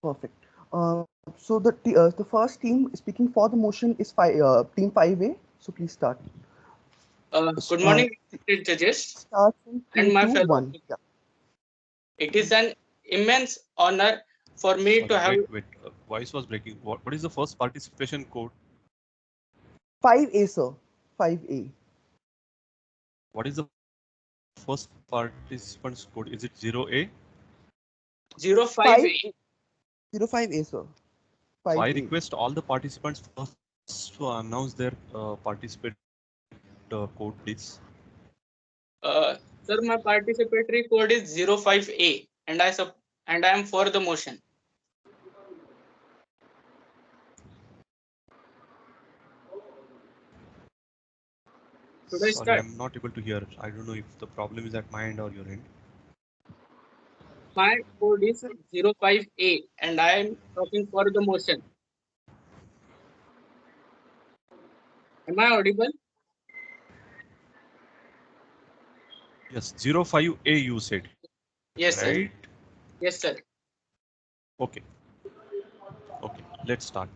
Perfect. So the first team speaking for the motion is team 5A. So please start. Good Uh, morning, respected judges Starts in and three, my two, fellow one. officers. Yeah. It is an immense honor for me to Sorry, have. wait. Voice was breaking. What is the first participation code? 5A, sir. 5A. What is the first participant's code? Is it 0A? 5 05A. 05A, sir. So I 5A. request all the participants first to announce their participant code, please. Sir, my participatory code is 05A, and I am for the motion. Should I Sorry, start? I'm not able to hear. I don't know if the problem is at my end or your end. My code is 05A, and I am talking for the motion. Am I audible? Yes, 05A you said, Yes, sir. right? Yes, sir. Okay, okay, let's start.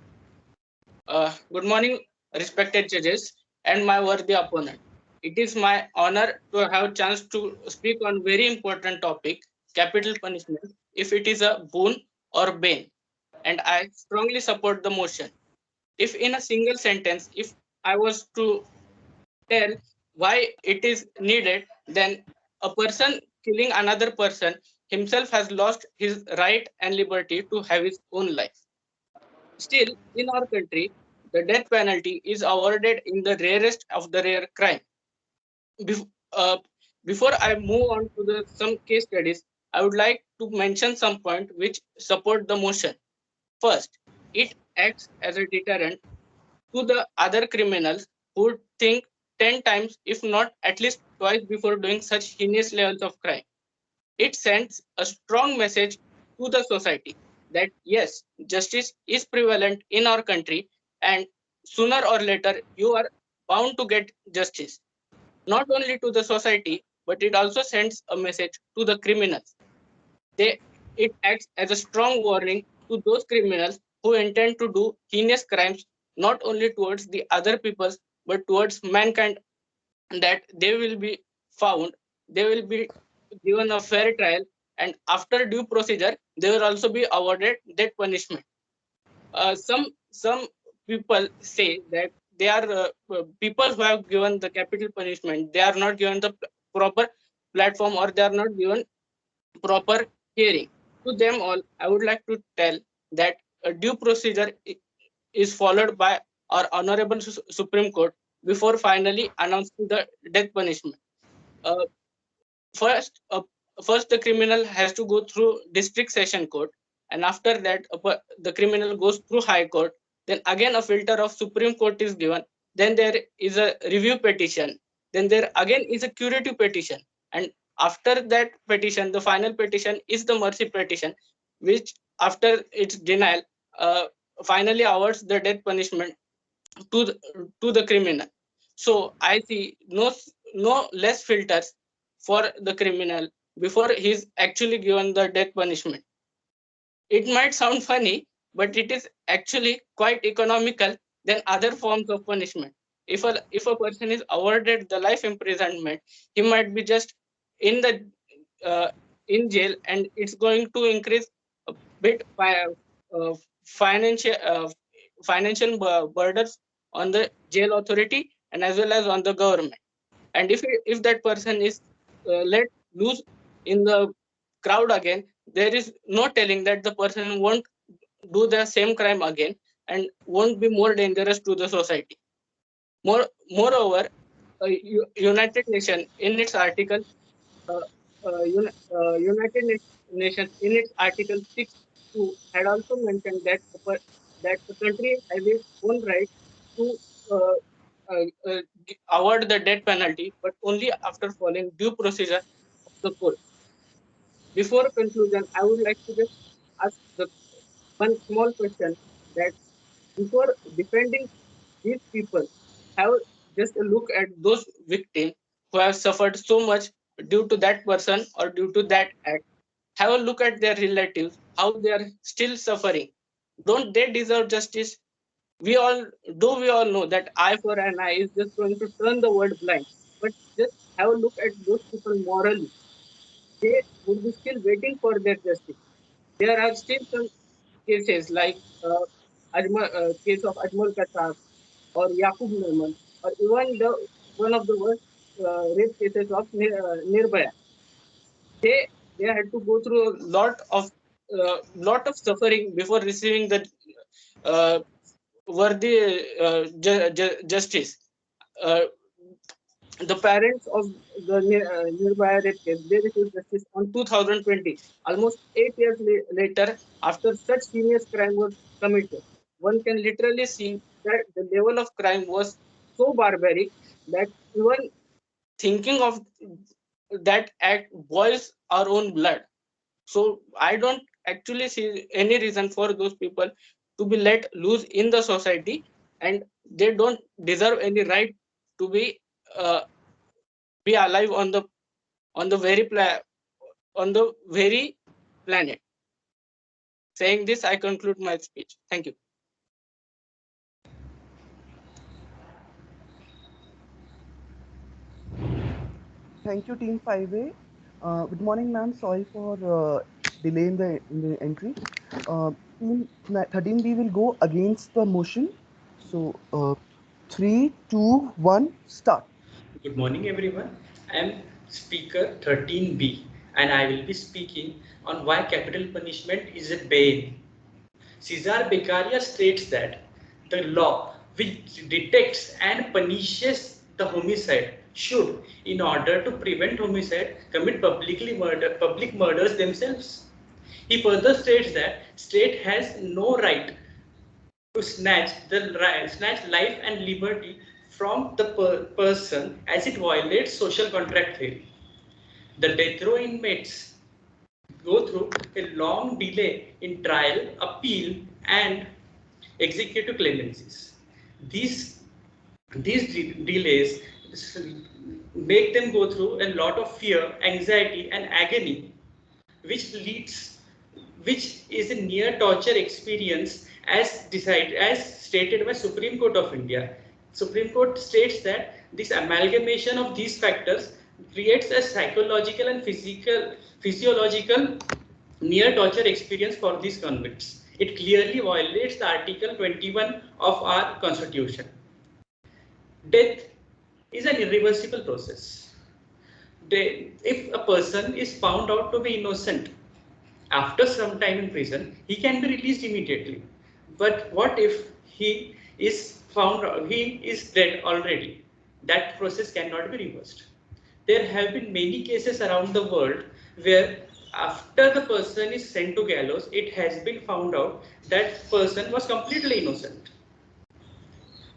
Good morning, respected judges and my worthy opponent. It is my honor to have chance to speak on very important topic, capital punishment, if it is a boon or bane, and I strongly support the motion. If in a single sentence, if I was to tell why it is needed, then a person killing another person himself has lost his right and liberty to have his own life. Still, in our country, the death penalty is awarded in the rarest of the rare crime. Bef- uh, Before I move on to the some case studies, I would like to mention some point which support the motion. First, it acts as a deterrent to the other criminals who think 10 times, if not at least twice, before doing such heinous levels of crime. It sends a strong message to the society that yes, justice is prevalent in our country, and sooner or later you are bound to get justice. Not only to the society, but it also sends a message to the criminals. They, it acts as a strong warning to those criminals who intend to do heinous crimes not only towards the other peoples but towards mankind, that they will be found, they will be given a fair trial, and after due procedure, they will also be awarded death punishment. Some people say that they are people who have given the capital punishment. They are not given the proper platform, or they are not given proper hearing. To them all, I would like to tell that a due procedure is followed by our honorable Supreme Court before finally announcing the death punishment. Uh, first, uh, First the criminal has to go through district session court, and after that, the criminal goes through high court. Then again, a filter of Supreme Court is given. Then there is a review petition. Then there again is a curative petition, and after that petition, the final petition is the mercy petition, which after its denial, uh, finally awards the death punishment to the criminal. So I see no less filters for the criminal before he's actually given the death punishment. It might sound funny, but it is actually quite economical than other forms of punishment. If a person is awarded the life imprisonment, he might be just in the uh, in jail, and it's going to increase a bit uh, financial burdens on the jail authority and as well as on the government. And if that person is let loose in the crowd again, there is no telling that the person won't do the same crime again and won't be more dangerous to the society. Moreover, United Nations in its article uh, United Nations in its article 6.2 had also mentioned that that the country has its own right to uh, award the death penalty, but only after following due procedure of the court. Before conclusion, I would like to just ask the one small question, that before defending these people, have just a look at those victims who have suffered so much due to that person or due to that act. Have a look at their relatives, how they are still suffering. Don't they deserve justice? We all know that eye for an eye is just going to turn the world blind. But just have a look at those people morally. They would be still waiting for their justice. There are still some cases like case of Ajmal Kasab or Yaqub Merman, or even the one of the worst rape cases of Nirbhaya. They they had to go through a lot of suffering before receiving the uh, worthy justice. Uh, the parents of the Nirbhaya rape case, they received justice on 2020, almost 8 years later, after such heinous crime was committed. One can literally see that the level of crime was so barbaric that even thinking of that act boils our own blood. So I don't actually see any reason for those people to be let loose in the society, and they don't deserve any right to uh, be alive on the very on the very planet. Saying this, I conclude my speech. Thank you. Thank you, Team 5A. Good morning, ma'am. Sorry for delay in the entry. Team 13B will go against the motion. So, 3, 2, 1, start. Good morning, everyone. I am Speaker 13B, and I will be speaking on why capital punishment is a bane. Cesar Beccaria states that the law which detects and punishes the homicide should, in order to prevent homicide, commit public murders themselves. He further states that state has no right to snatch life and liberty from the person as it violates social contract theory. The death row inmates go through a long delay in trial, appeal, and executive clemencies. These delays make them go through a lot of fear, anxiety, and agony, which leads which is a near torture experience as stated by Supreme Court of India. Supreme Court states that this amalgamation of these factors creates a psychological and physiological near torture experience for these convicts. It clearly violates the Article 21 of our Constitution. Death is an irreversible process. If a person is found out to be innocent after some time in prison, he can be released immediately. But what if he he is dead already? That process cannot be reversed. There have been many cases around the world where after the person is sent to gallows, it has been found out that person was completely innocent.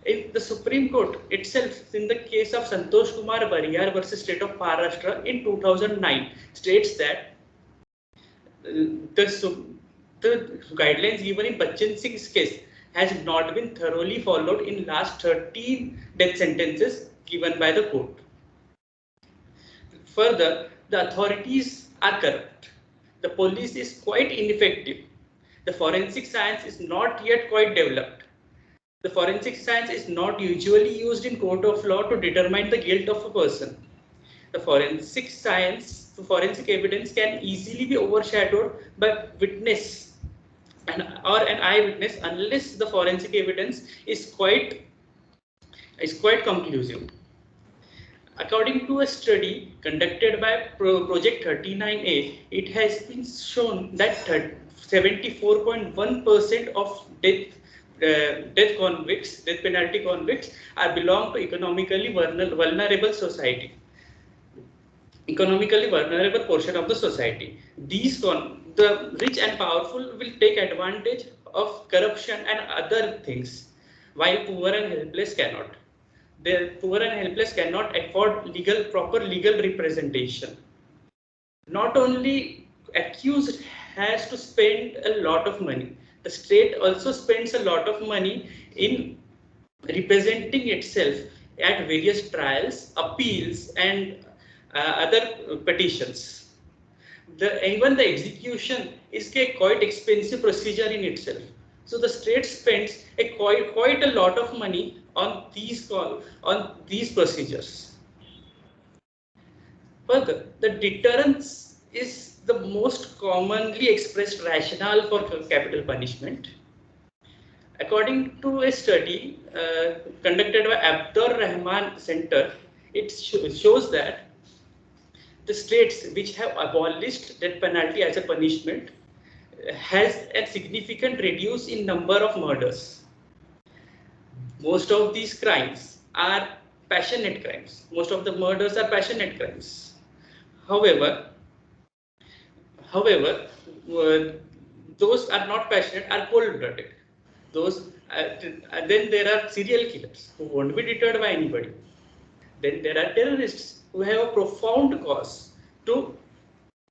In the Supreme Court itself, in the case of Santosh Kumar Bariyar versus State of Maharashtra in 2009, states that the, the guidelines given in Bachchan Singh's case has not been thoroughly followed in last 13 death sentences given by the court. Further, the authorities are corrupt. The police is quite ineffective. The forensic science is not yet quite developed. The forensic science is not usually used in court of law to determine the guilt of a person. The forensic evidence can easily be overshadowed by witness or an eyewitness unless the forensic evidence is quite conclusive. According to a study conducted by Project 39A, it has been shown that 74.1% of death penalty convicts are belong to economically vulnerable portion of the society. The rich and powerful will take advantage of corruption and other things, while poor and helpless cannot. The poor and helpless cannot afford proper legal representation. Not only accused has to spend a lot of money, the state also spends a lot of money in representing itself at various trials, appeals, and other petitions. even the execution is a quite expensive procedure in itself. So the state spends quite a lot of money on these procedures. Further, the deterrence is the most commonly expressed rationale for capital punishment. According to a study conducted by Abdur Rahman Center, it shows that the states which have abolished death penalty as a punishment has a significant reduce in number of murders. Most of these crimes are passionate crimes. Most of the murders are passionate crimes. However, however, those are not passionate are cold-blooded. Those then there are serial killers who won't be deterred by anybody. Then there are terrorists who have a profound cause to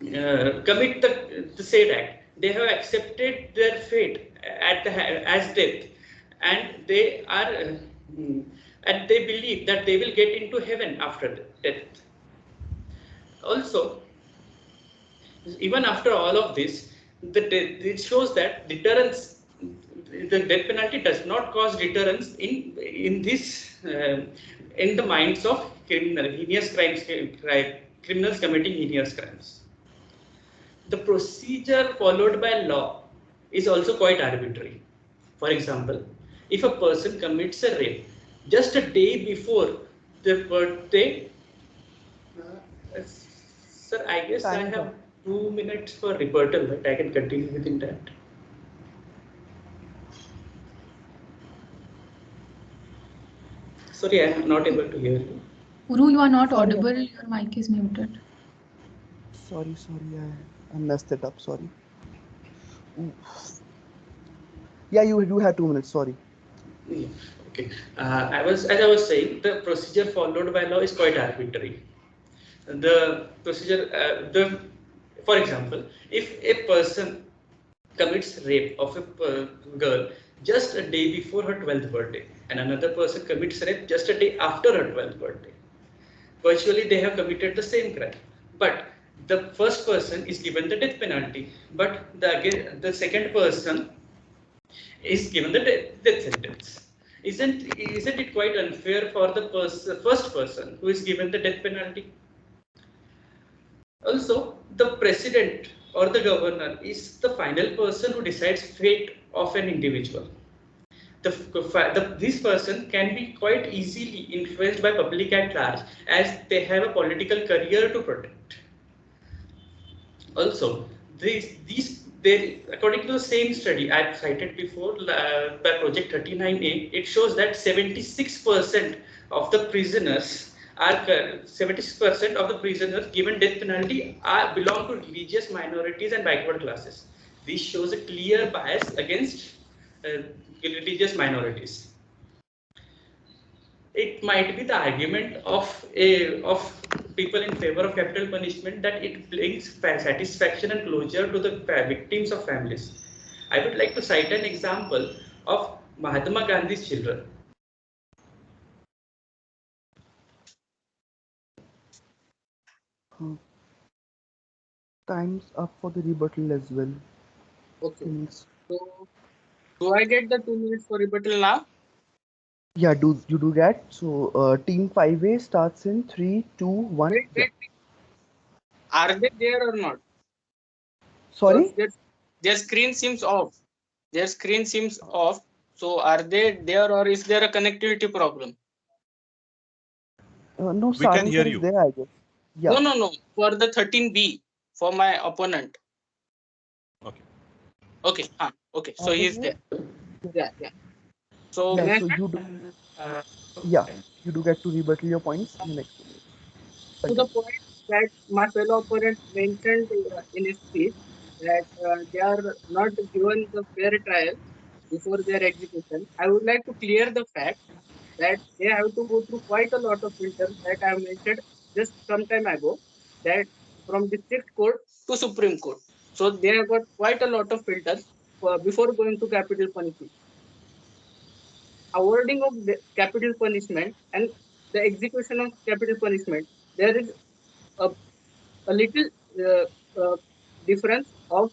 commit the said act. They have accepted their fate as death, and they are and they believe that they will get into heaven after death. Also, even after all of this, it shows that deterrence, the death penalty does not cause deterrence in the minds of criminals committing heinous crimes. The procedure followed by law is also quite arbitrary. For example, if a person commits a rape just a day before their birthday, sir, I guess I Time's have up. 2 minutes for rebuttal, but I can continue within that. Sorry, I am not able to hear you. Uru, you are not Sorry, audible. Your mic is muted. sorry, I messed it up. Sorry. Ooh. Yeah, you do have 2 minutes. Sorry. Yeah, okay. As I was saying, the procedure followed by law is quite arbitrary. The procedure, for example, if a person commits rape of a girl just a day before her 12th birthday, and another person commits rape just a day after her 12th birthday, virtually they have committed the same crime. But the first person is given the death penalty, but the second person is given the death sentence. Isn't it quite unfair for the first person who is given the death penalty? Also, the president or the governor is the final person who decides fate of an individual. This person can be quite easily influenced by public at large, as they have a political career to protect. Also, according to the same study I've cited before by Project 39A, it shows that 76% of the prisoners 76% of the prisoners given death penalty belong to religious minorities and backward classes. This shows a clear bias against religious minorities. It might be the argument of people in favor of capital punishment that it brings satisfaction and closure to the victims of families. I would like to cite an example of Mahatma Gandhi's children. Hmm. Time's up for the rebuttal as well. Okay. Thanks. So, do I get the 2 minutes for rebuttal now? Yeah, you do that. So, team 5A starts in 3, 2, 1. Wait, Yeah. wait. Are they there or not? Because Sorry? their screen seems off. Their screen seems off. So, are they there or is there a connectivity problem? No, We can Sarang hear sir is you. there, I guess. Yeah. No. For the 13B, for my opponent. Okay. Okay. Okay. So, he is there. Yeah. So, Yeah, may I so start? yeah, you do get to rebuttal your points in the next 2 minutes. To the Continue. point that my fellow opponent mentioned in his speech that they are not given the fair trial before their execution, I would like to clear the fact that they have to go through quite a lot of filters that I have mentioned just some time ago, that from district court to Supreme Court. So they have got quite a lot of filters before going to capital punishment. Awarding of the capital punishment and the execution of capital punishment, there is a little uh, uh, difference of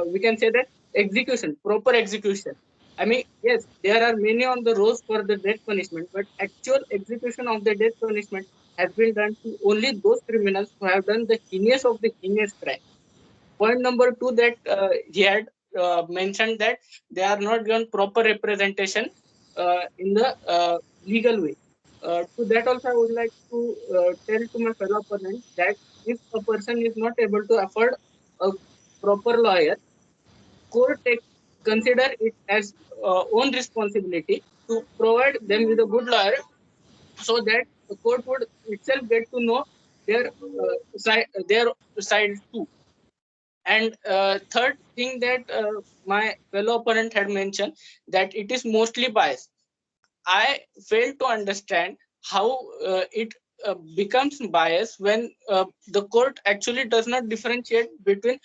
we can say that execution, proper execution. I mean, yes, there are many on the rows for the death punishment, but actual execution of the death punishment has been done to only those criminals who have done the heinous of the heinous crime. Point number two, that he had mentioned that they are not given proper representation in the legal way. To that also, I would like to tell to my fellow opponent that if a person is not able to afford a proper lawyer, court consider it as own responsibility to provide them with a good lawyer, so that the court would itself get to know their side too. And third thing that my fellow opponent had mentioned, that it is mostly biased. I fail to understand how it becomes biased when the court actually does not differentiate between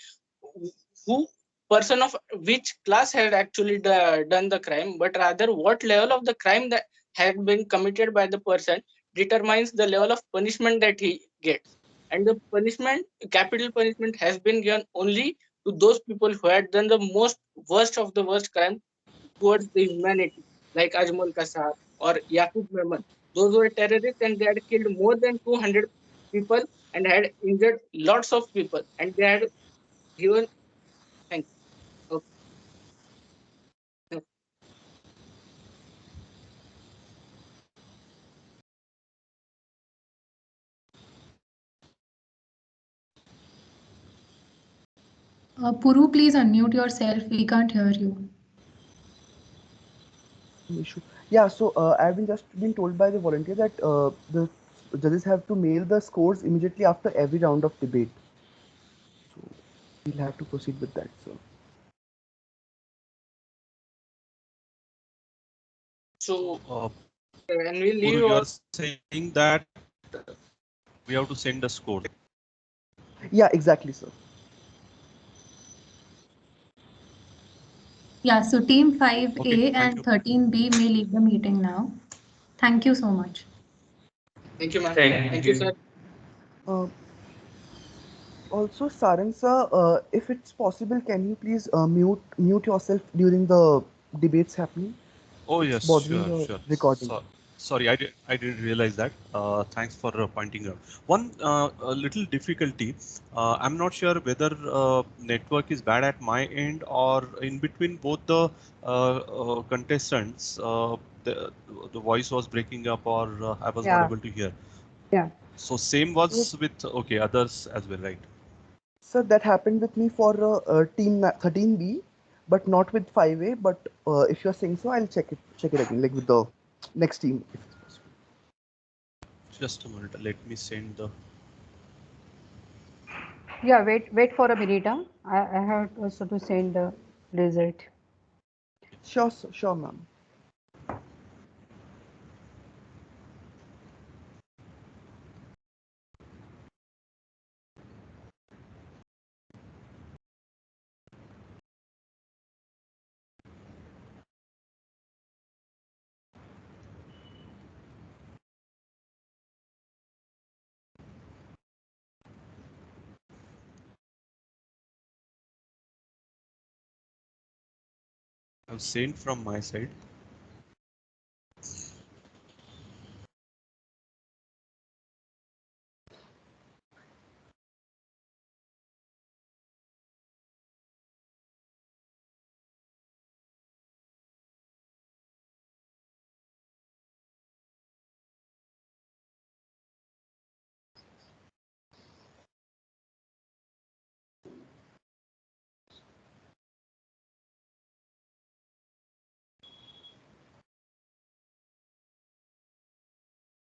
who person of which class had actually done the crime, but rather what level of the crime that had been committed by the person determines the level of punishment that he gets. And the punishment, capital punishment, has been given only to those people who had done the most worst of the worst crime towards the humanity, like Ajmal Kasar or Yaqub Mehman. Those were terrorists and they had killed more than 200 people and had injured lots of people, and they had given. Thank you. Okay. Puru, please unmute yourself. We can't hear you. Issue. Yeah, so I've just been told by the volunteer that the judges have to mail the scores immediately after every round of debate. So we'll have to proceed with that. So So Uh, when we Guru, leave you our are saying that we have to send a score. yeah, exactly, sir. Yeah, so team Okay, 5A thank and you. 13B may leave the meeting now. Thank you so much. thank you, ma'am. Thank Thank you, sir. you. Uh, Also, Sarang sir, if it's possible, can you please mute yourself during the debates happening? Oh It's yes, bothering sure, the sure. recording. Sorry, I didn't realize that. Thanks for pointing out. One a little difficulty. I'm not sure whether network is bad at my end or in between both the contestants. The voice was breaking up or I was not Yeah, able to hear. yeah. So same So, was with okay others as well, right? sir, that happened with me for team 13B, but not with 5A. But if you're saying so, I'll check it again, like with the next team, if it's possible. Just a minute. Let me send the. Yeah, wait for a minute. Huh? I have also to send the result. Sure, sir, sure, ma'am. I've sent from my side.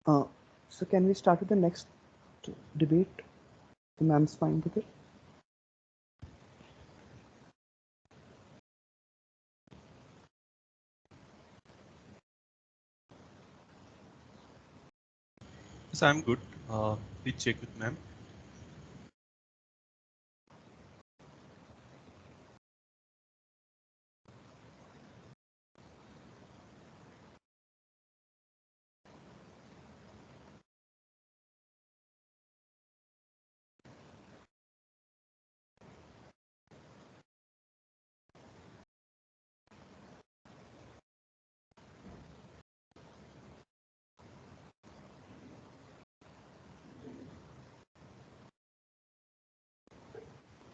Uh, so can we start with the next debate? The ma'am's fine with it. Yes, I'm good. Please check with ma'am.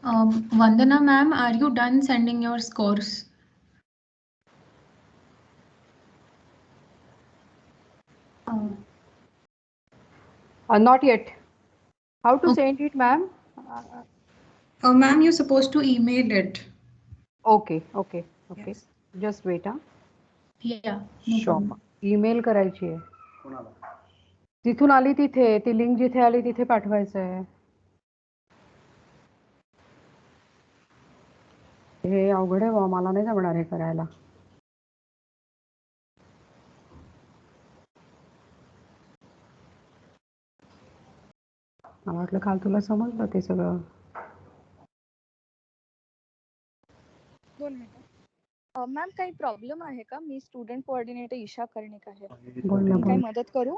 Vandana ma'am, are you done sending your scores? Not yet. How to send it, ma'am? Ma'am, you're supposed to email it. Okay. Yes. Just wait. Yeah, no Sure. problem. Email करायची आहे. तिथून आली तिथे, ती link जिथे आली तिथे पाठवायचं आहे. हे अवघड आहे बाबा, मला नाही जमणार हे करायला. मला वाटलं काल तुला समजलं ते सगळं. 2 मिनिटं. मॅम काही प्रॉब्लेम आहे का? मी स्टुडंट कोऑर्डिनेटर ईशा कर्णिक आहे. बोल ना, मी काही बोल. मदत करू?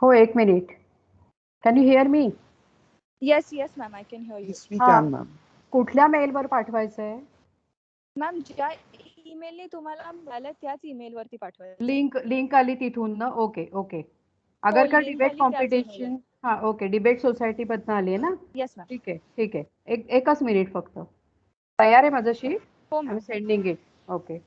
हो, 1 minute. Can you here me? Yes ma'am, I can hear you. Yes, we can, ma'am. कुठल्या मेलवर पाठवायचं आहे? मॅम ज्या ईमेलने तुम्हाला मिळालं त्याच ईमेलवरती पाठवायचं. लिंक आली तिथून ना? ओके. अगर का link डिबेट आली त्याच कॉम्पिटिशन, हा ओके, डिबेट सोसायटी बद्दल आली आहे ना? Yes ma'am. ठीक आहे. एकच मिनिट फक्त. तयार आहे माझं शीट? हो I am ma'am. Sending it. Okay.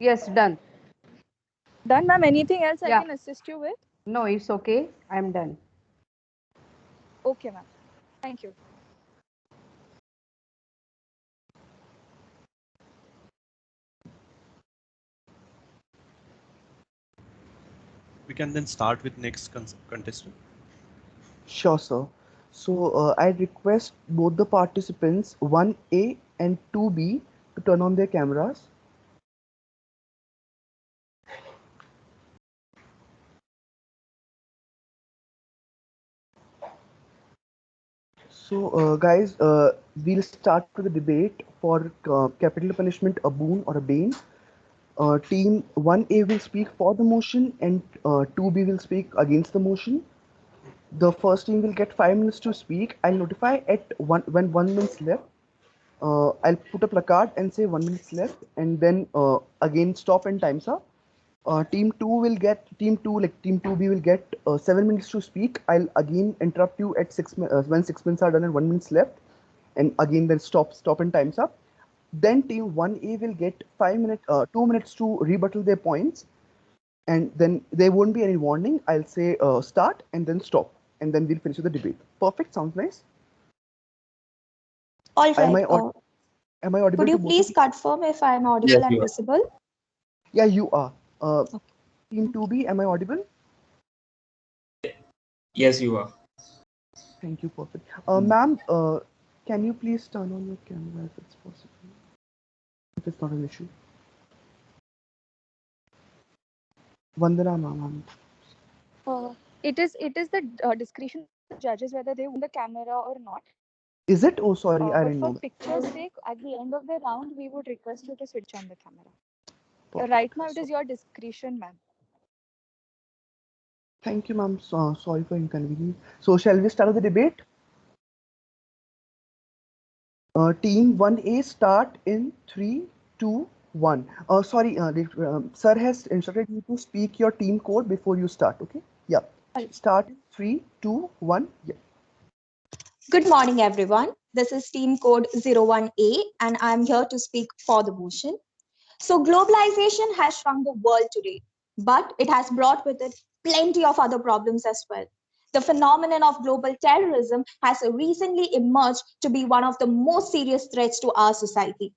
Yes, done. Done ma'am. Anything else I Yeah. can assist you with? No, it's okay. I am done. Okay ma'am. Thank you. We can then start with next contestant. Sure, sir. So I request both the participants 1A and 2B to turn on their cameras. So guys, we'll start with the debate for capital punishment, a boon or a bane. Team 1A will speak for the motion and 2B will speak against the motion. The first team will get 5 minutes to speak. I'll notify when 1 minute left. I'll put a placard and say 1 minute left, and then again stop and time's up. Team 2B will get 7 minutes to speak. I'll again interrupt you at when 6 minutes are done and 1 minute left, and again then stop and time's up. Then team 1A will get 2 minutes to rebuttal their points, and then there won't be any warning. I'll say start and then stop, and then we'll finish with the debate. Perfect. Sounds nice. All Am right. Am I audible? Could you to both please of you? confirm if I am audible Yes, and you are. visible? Yeah, you are. Team 2B, am I audible? Yes, you are. Thank you. Perfect. Ma'am, can you please turn on your camera if it's possible? If it's not an issue. Vandana, ma'am. It is the discretion of the judges whether they want the camera or not. Is it? Oh, sorry, I But didn't for know that. picture's sake, at the end of the round, we would request you to switch on the camera. Perfect. Right now, it is your discretion, ma'am. Thank you, ma'am. Sorry for inconvenience. So, shall we start the debate? Team 1A start in 3, 2, 1. Sorry, sir has instructed you to speak your team code before you start. Okay? Yeah. Start in 3, 2, 1. Yeah. Good morning, everyone. This is team code 01A, and I'm here to speak for the motion. So, globalization has shrunk the world today, but it has brought with it plenty of other problems as well. The phenomenon of global terrorism has recently emerged to be one of the most serious threats to our society.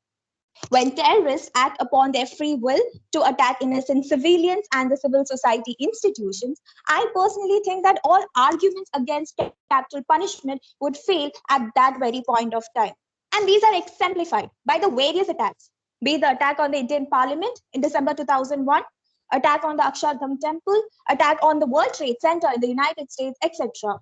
When terrorists act upon their free will to attack innocent civilians and the civil society institutions, I personally think that all arguments against capital punishment would fail at that very point of time. And these are exemplified by the various attacks, be the attack on the Indian Parliament in December 2001, attack on the Akshardham Temple, attack on the World Trade Center in the United States, etc.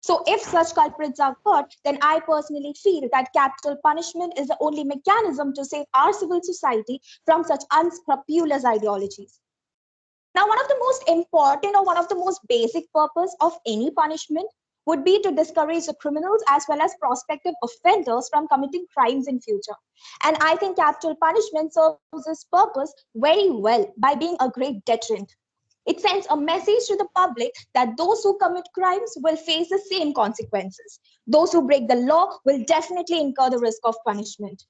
So if such culprits are caught, then I personally feel that capital punishment is the only mechanism to save our civil society from such unscrupulous ideologies. Now, one of the most important or one of the most basic purpose of any punishment would be to discourage the criminals as well as prospective offenders from committing crimes in future. And I think capital punishment serves this purpose very well by being a great deterrent. It sends a message to the public that those who commit crimes will face the same consequences. Those who break the law will definitely incur the risk of punishment.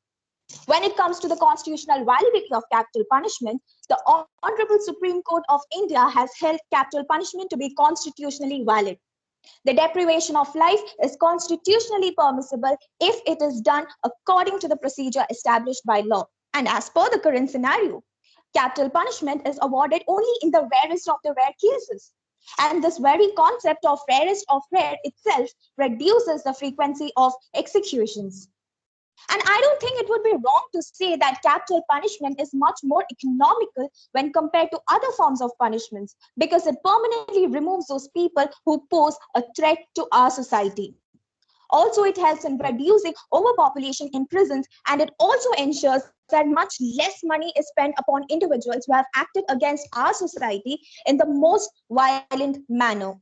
When it comes to the constitutional validity of capital punishment, the Honorable Supreme Court of India has held capital punishment to be constitutionally valid. The deprivation of life is constitutionally permissible if it is done according to the procedure established by law. And as per the current scenario, capital punishment is awarded only in the rarest of the rare cases. And this very concept of rarest of rare itself reduces the frequency of executions. And I don't think it would be wrong to say that capital punishment is much more economical when compared to other forms of punishments because it permanently removes those people who pose a threat to our society. Also, it helps in reducing overpopulation in prisons, and it also ensures that much less money is spent upon individuals who have acted against our society in the most violent manner.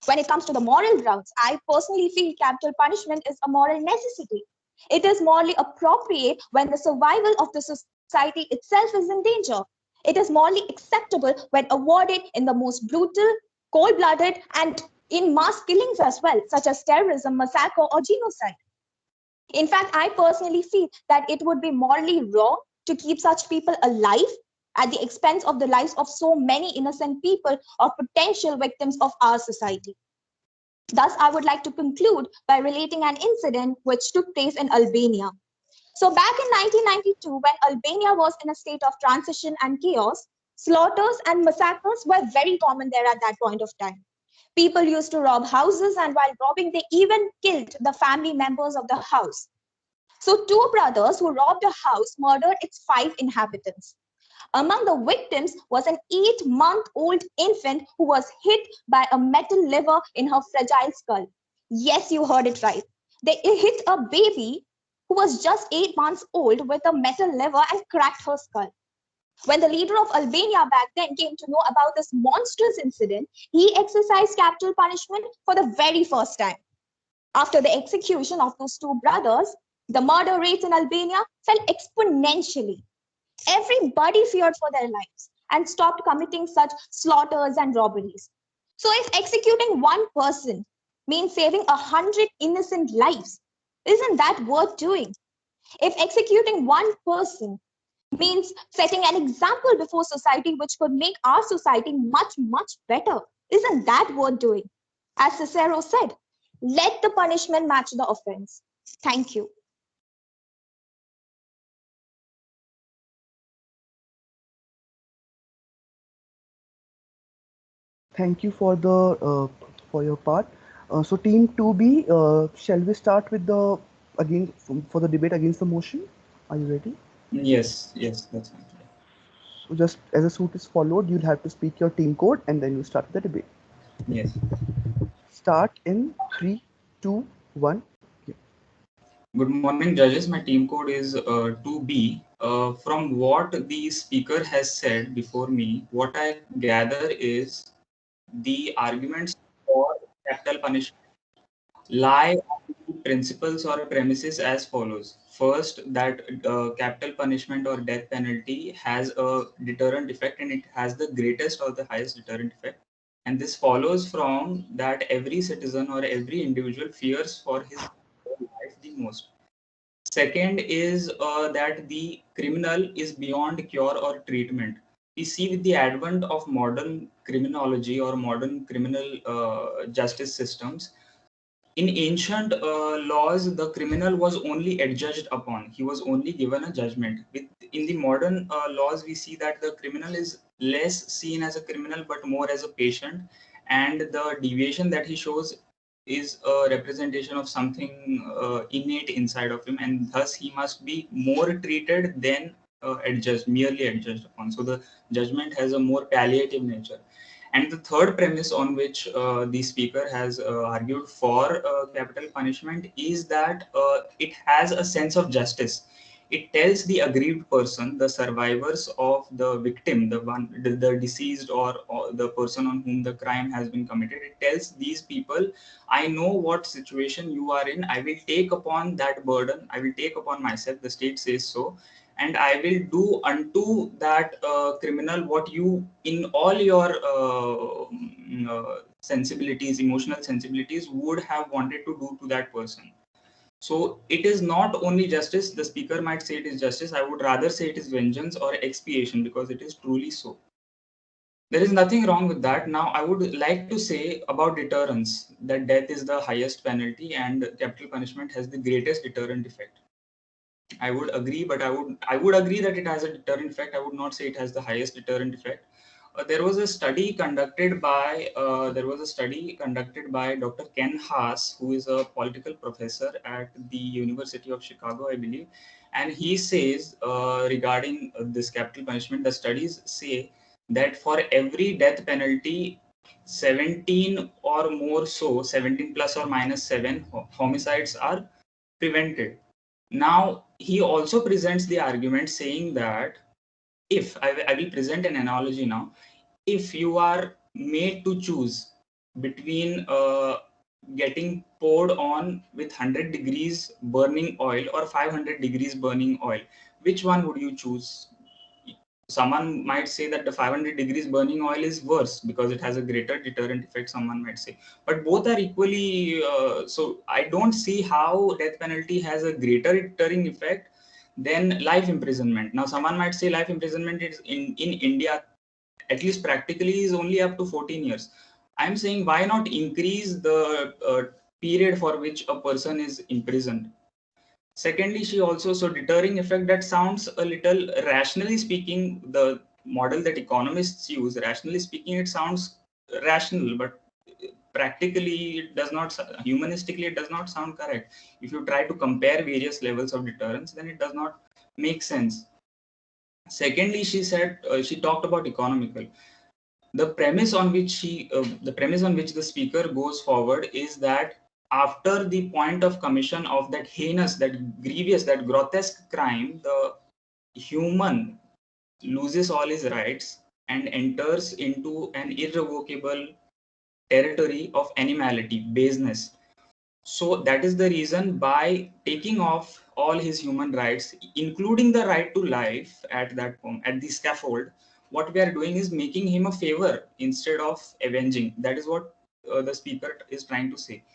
When it comes to the moral grounds, I personally feel capital punishment is a moral necessity. It is morally appropriate when the survival of the society itself is in danger. It is morally acceptable when awarded in the most brutal, cold-blooded, and in mass killings as well, such as terrorism, massacre, or genocide. In fact, I personally feel that it would be morally wrong to keep such people alive at the expense of the lives of so many innocent people or potential victims of our society. Thus, I would like to conclude by relating an incident which took place in Albania. So back in 1992, when Albania was in a state of transition and chaos, slaughters and massacres were very common there at that point of time. People used to rob houses, and while robbing, they even killed the family members of the house. So two brothers who robbed a house murdered its 5 inhabitants. Among the victims was an 8-month-old infant who was hit by a metal lever in her fragile skull. Yes, you heard it right. They hit a baby who was just 8 months old with a metal lever and cracked her skull. When the leader of Albania back then came to know about this monstrous incident, he exercised capital punishment for the very first time. After the execution of those two brothers, the murder rates in Albania fell exponentially. Everybody feared for their lives and stopped committing such slaughters and robberies. So if executing one person means saving 100 innocent lives, isn't that worth doing? If executing one person means setting an example before society which could make our society much, much better, isn't that worth doing? As Cicero said, let the punishment match the offense. Thank you. Thank you for your part. So Team 2B, shall we start with the again for the debate against the motion? Are you ready? Yes, that's fine. So just as a suit is followed, you'll have to speak your team code and then you start the debate. Yes. Start in 3, 2, 1. Okay. Good morning, judges. My team code is 2B. From what the speaker has said before me, what I gather is the arguments for capital punishment lie on principles or premises as follows. First, that capital punishment or death penalty has a deterrent effect and it has the greatest or the highest deterrent effect. And this follows from that every citizen or every individual fears for his life the most. Second is that the criminal is beyond cure or treatment. We see with the advent of modern criminology or modern criminal justice systems, in ancient laws, the criminal was only adjudged upon. He was only given a judgment. In the modern laws, we see that the criminal is less seen as a criminal, but more as a patient. And the deviation that he shows is a representation of something innate inside of him. And thus, he must be more treated than merely adjudged upon. So the judgment has a more palliative nature. And the third premise on which the speaker has argued for capital punishment is that it has a sense of justice. It tells the aggrieved person, the survivors of the victim, the deceased or the person on whom the crime has been committed. It tells these people, I know what situation you are in. I will take upon that burden. I will take upon myself. The state says so. and I will do unto that criminal what you in all your sensibilities, emotional sensibilities would have wanted to do to that person. So it is not only justice. The speaker might say it is justice. I would rather say it is vengeance or expiation, because it is truly so. There is nothing wrong with that. Now, I would like to say about deterrence that death is the highest penalty and capital punishment has the greatest deterrent effect. I would agree, but I would agree that it has a deterrent effect. I would not say it has the highest deterrent effect. There was a study conducted by Dr. Ken Haas, who is a political professor at the University of Chicago, I believe, and he says regarding this capital punishment, the studies say that for every death penalty, 17 or more, so 17 plus or minus 7 homicides are prevented. Now, he also presents the argument saying that if I will present an analogy now, if you are made to choose between getting poured on with 100 degrees burning oil or 500 degrees burning oil, which one would you choose? Someone might say that the 500 degrees burning oil is worse because it has a greater deterrent effect, someone might say, but both are equally so I don't see how death penalty has a greater deterring effect than life imprisonment. Now someone might say life imprisonment is in India, at least practically, is only up to 14 years. I'm saying why not increase the period for which a person is imprisoned. Secondly, she also, so deterring effect, that sounds a little, rationally speaking, the model that economists use, rationally speaking, it sounds rational, but practically it does not, humanistically, it does not sound correct. If you try to compare various levels of deterrence, then it does not make sense. Secondly, she said, she talked about economical. The premise on which the speaker goes forward is that after the point of commission of that heinous, that grievous, that grotesque crime, the human loses all his rights and enters into an irrevocable territory of animality, baseness. So that is the reason, by taking off all his human rights, including the right to life at the scaffold, what we are doing is making him a favor instead of avenging. That is what the speaker is trying to say.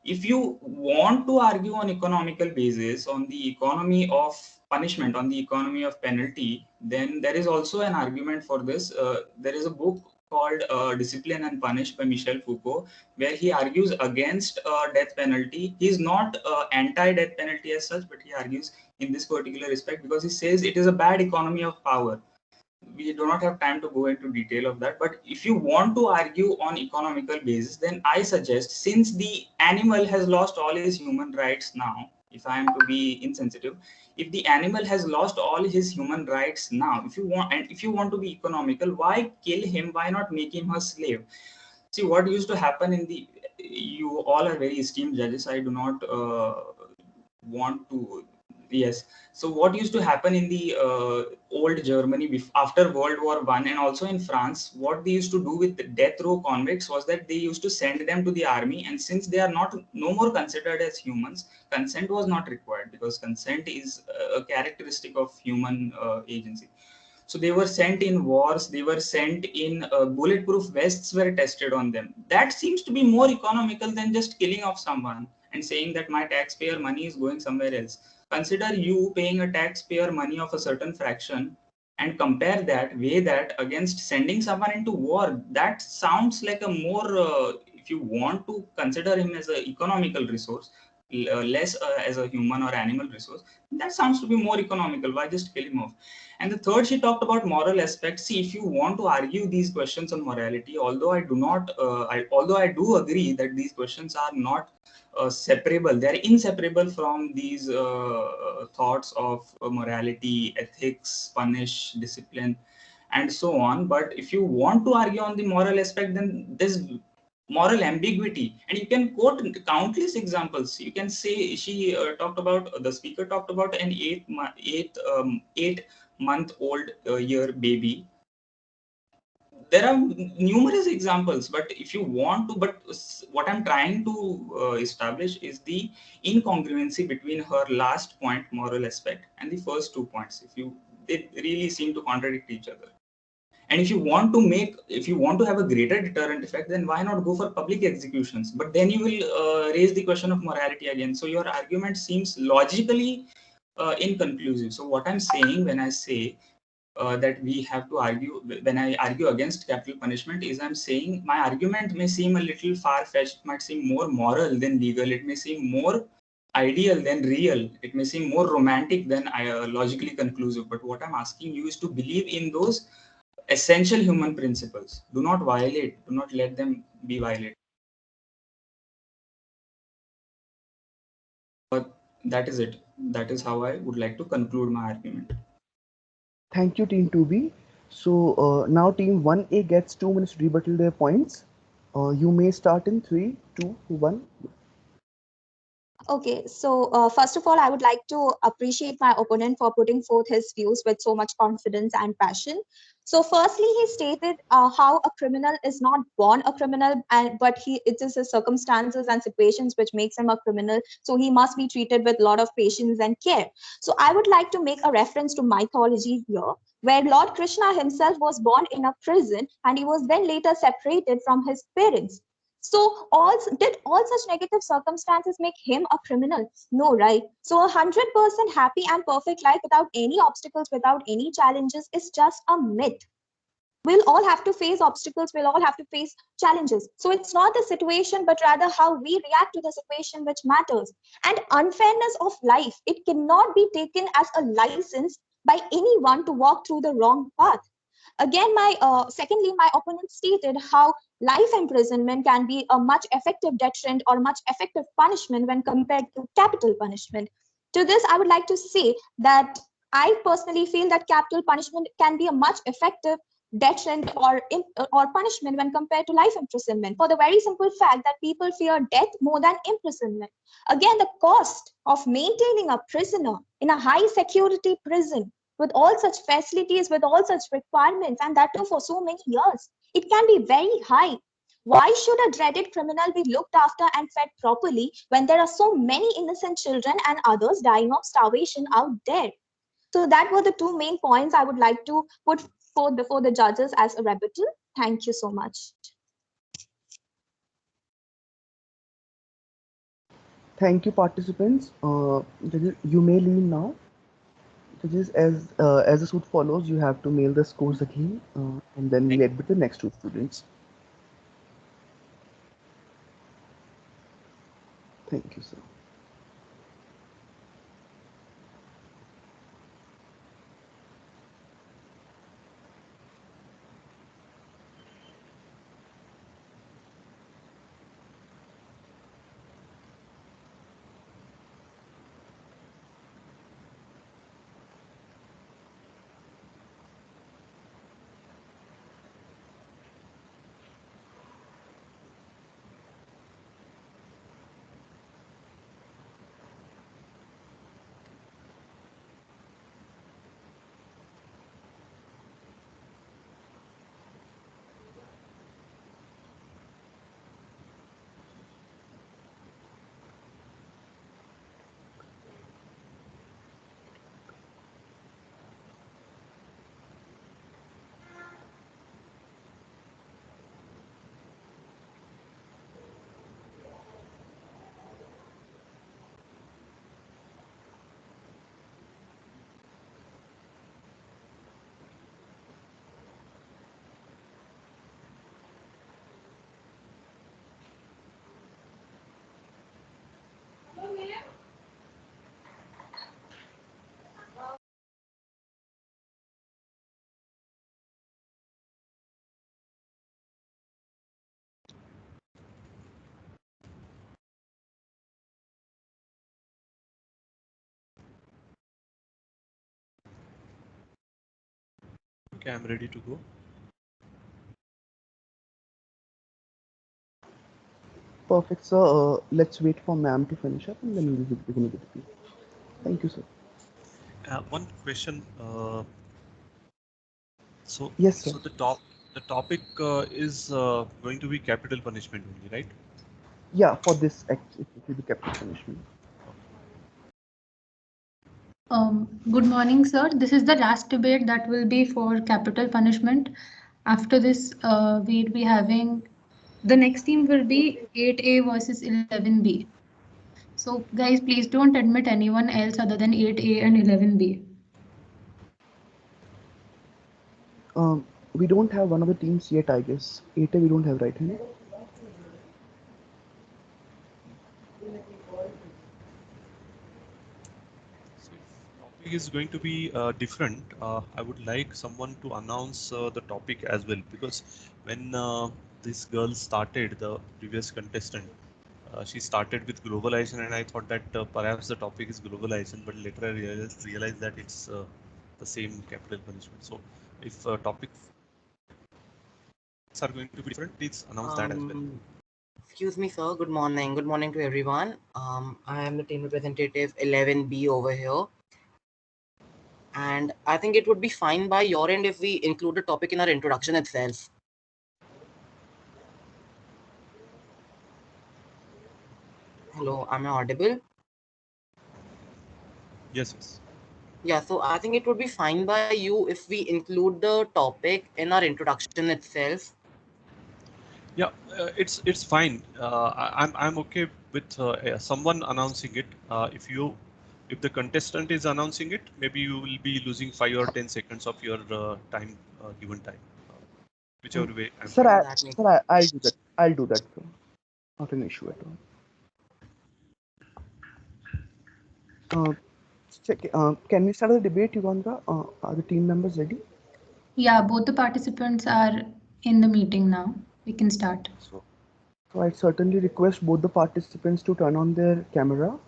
If you want to argue on economical basis, on the economy of punishment, on the economy of penalty, then there is also an argument for this. There is a book called Discipline and Punish by Michel Foucault, where he argues against death penalty. He is not anti-death penalty as such, but he argues in this particular respect because he says it is a bad economy of power. We do not have time to go into detail of that, but if you want to argue on economical basis, then I suggest, since the animal has lost all his human rights now, if I am to be insensitive, if the animal has lost all his human rights now, if you want to be economical, why kill him? Why not make him a slave? See, what used to happen you all are very esteemed judges, I do not want to, yes. So what used to happen in the old Germany after World War I, and also in France, what they used to do with the death row convicts was that they used to send them to the army, and since they are no more considered as humans, consent was not required, because consent is a characteristic of human agency. So they were sent in wars, they were sent in bulletproof vests were tested on them. That seems to be more economical than just killing off someone and saying that my taxpayer money is going somewhere else. Consider you paying a taxpayer money of a certain fraction and compare that, weigh that against sending someone into war. That sounds like a more, if you want to consider him as an economical resource, less as a human or animal resource, that sounds to be more economical. Why just kill him off? And the third, she talked about moral aspects. See, if you want to argue these questions on morality, although I do not, although I do agree that these questions are not separable, they are inseparable from these thoughts of morality, ethics, punish, discipline, and so on. But if you want to argue on the moral aspect, then there's moral ambiguity, and you can quote countless examples. You can say she talked about, the speaker talked about an 8 month old year baby there are numerous examples, but if you want to, but what I'm trying to establish is the incongruency between her last point, moral aspect, and the first 2 points. They really seem to contradict each other. And if you want to have a greater deterrent effect, then why not go for public executions? But then you will raise the question of morality again. So your argument seems logically inconclusive. So what I'm saying when I say that we have to argue, when I argue against capital punishment, is I'm saying my argument may seem a little far-fetched, might seem more moral than legal, it may seem more ideal than real, it may seem more romantic than logically conclusive. But what I'm asking you is to believe in those essential human principles. Do not violate, do not let them be violated. But that is it. That is how I would like to conclude my argument. Thank you, Team 2B. So now Team 1A gets 2 minutes to rebuttal their points. You may start in 3, 2, 1. Okay, so first of all, I would like to appreciate my opponent for putting forth his views with so much confidence and passion. So, firstly, he stated how a criminal is not born a criminal, but it is his circumstances and situations which makes him a criminal. So, he must be treated with a lot of patience and care. So, I would like to make a reference to mythology here, where Lord Krishna himself was born in a prison and he was then later separated from his parents. So did all such negative circumstances make him a criminal? No, right? So 100% happy and perfect life without any obstacles, without any challenges is just a myth. We'll all have to face obstacles, we'll all have to face challenges. So it's not the situation, but rather how we react to the situation which matters. And unfairness of life, it cannot be taken as a license by anyone to walk through the wrong path. Again, secondly, my opponent stated how life imprisonment can be a much effective deterrent or much effective punishment when compared to capital punishment. To this, I would like to say that I personally feel that capital punishment can be a much effective deterrent or punishment when compared to life imprisonment, for the very simple fact that people fear death more than imprisonment. Again, the cost of maintaining a prisoner in a high security prison with all such facilities, with all such requirements, and that too for so many years, it can be very high. Why should a dreaded criminal be looked after and fed properly when there are so many innocent children and others dying of starvation out there? So that were the two main points I would like to put forth before the judges as a rebuttal. Thank you so much. Thank you, participants. You may leave now. Judges, as the suit follows, you have to mail the scores again, and then we'll admit the next 2 students. Thank you, sir. Okay, I'm ready to go. Perfect, sir. Let's wait for ma'am to finish up, and then we'll begin with the Thank you, sir. One question. Yes, sir. So the The topic is going to be capital punishment only, right? Yeah, for this act, it will be capital punishment. Good morning, sir. This is the last debate that will be for capital punishment. After this, we'll be having the next team will be 8A versus 11B. So, guys, please don't admit anyone else other than 8A and 11B. We don't have one of the teams yet, I guess. 8A we don't have, right? Huh? So if topic is going to be different, I would like someone to announce the topic as well, because when this girl started, the previous contestant, she started with globalization, and I thought that perhaps the topic is globalization, but later I realized that it's the same capital punishment. So if topics are going to be different, please announce that as well. Excuse me, sir. Good morning. Good morning to everyone. I am the team representative 11B over here. And I think it would be fine by your end if we include the topic in our introduction itself. Hello, am I audible? Yes, yes. Yeah, so I think it would be fine by you if we include the topic in our introduction itself. Yeah, it's fine. I'm okay with someone announcing it. If the contestant is announcing it, maybe you will be losing 5 or 10 seconds of your time, given time, whichever way. Sir, I'll do that. I'll do that, sir. Not an issue at all. Can we start the debate, Yugandhar? Are the team members ready? Yeah, both the participants are in the meeting now. We can start. So I certainly request both the participants to turn on their camera.